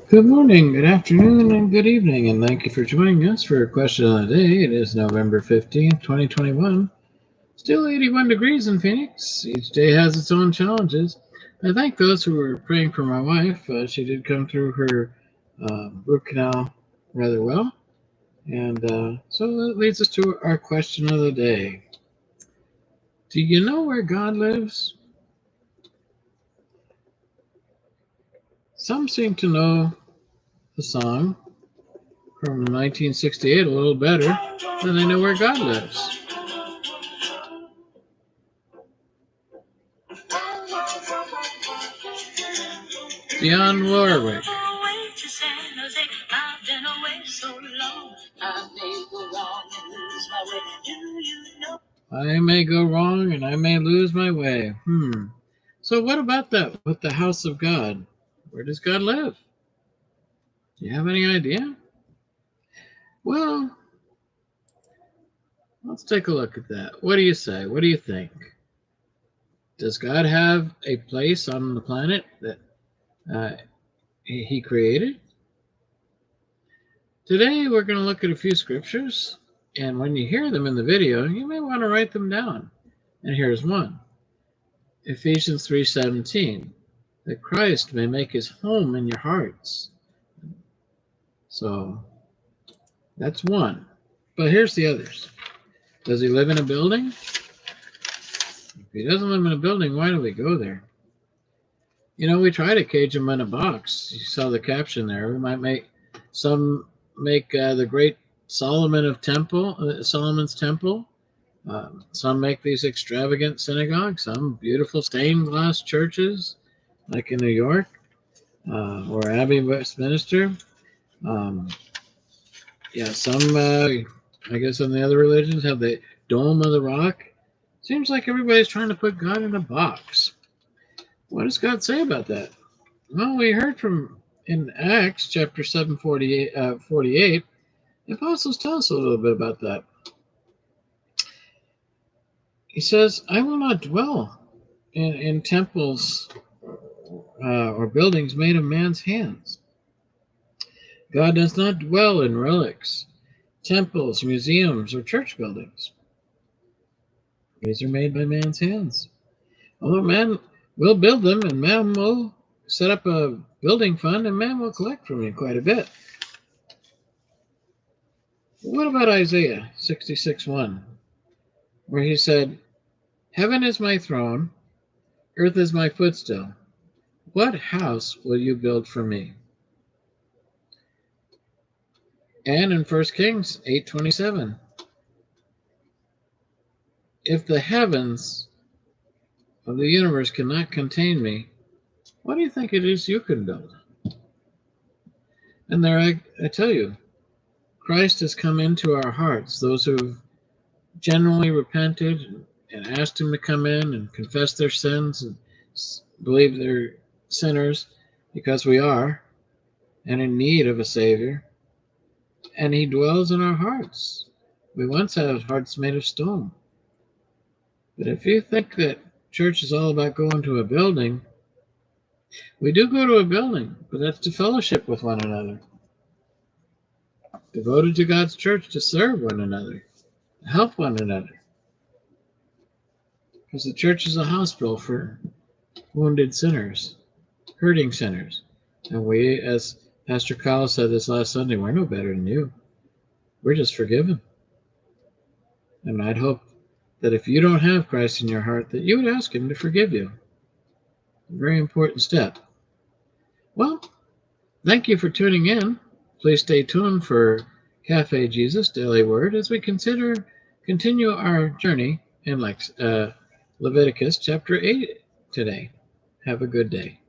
Good morning, good afternoon, and good evening, and thank you for joining us for a question of the day. It is November 15th, 2021. Still 81 degrees in Phoenix. Each day has its own challenges. I thank those who were praying for my wife. She did come through her root canal rather well. And so that leads us to our question of the day. Do you know where God lives? Some seem to know the song from 1968 a little better than they know where God lives. Dionne Warwick. I may go wrong and I may lose my way. So what about that with the house of God? Where does God live? Do you have any idea? Well, let's take a look at that. What do you say? What do you think? Does God have a place on the planet that he created? Today we're going to look at a few scriptures, and when you hear them in the video, you may want to write them down. And here's one. Ephesians 3:17, that Christ may make his home in your hearts. So that's one. But here's the others. Does he live in a building? If he doesn't live in a building, why do we go there? You know, we try to cage him in a box. You saw the caption there. We might make the great Solomon's temple. Some make these extravagant synagogues. Some beautiful stained glass churches, like in New York or Abbey Westminster. Some, I guess, in the other religions have the Dome of the Rock. Seems like everybody's trying to put God in a box. What does God say about that? Well, we heard from in Acts chapter 7, 48, the apostles tell us a little bit about that. He says, I will not dwell in temples or buildings made of man's hands. God does not dwell in relics, temples, museums, or church buildings. These are made by man's hands. Although man will build them, and man will set up a building fund, and man will collect from you quite a bit. What about Isaiah 66:1, where he said, Heaven is my throne, earth is my footstool. What house will you build for me? And in 1 Kings 8:27, if the heavens of the universe cannot contain me, what do you think it is you can build? And there I tell you, Christ has come into our hearts, those who've genuinely repented and asked him to come in and confess their sins and believe they're sinners, because we are, and in need of a Savior. And he dwells in our hearts. We once had hearts made of stone. But if you think that church is all about going to a building, we do go to a building, but that's to fellowship with one another. Devoted to God's church to serve one another, to help one another. Because the church is a hospital for wounded sinners, hurting sinners. And we, as Pastor Kyle said this last Sunday, we're no better than you. We're just forgiven. And I'd hope that if you don't have Christ in your heart, that you would ask him to forgive you. A very important step. Well, thank you for tuning in. Please stay tuned for Cafe Jesus Daily Word as we continue our journey in Leviticus chapter 8 today. Have a good day.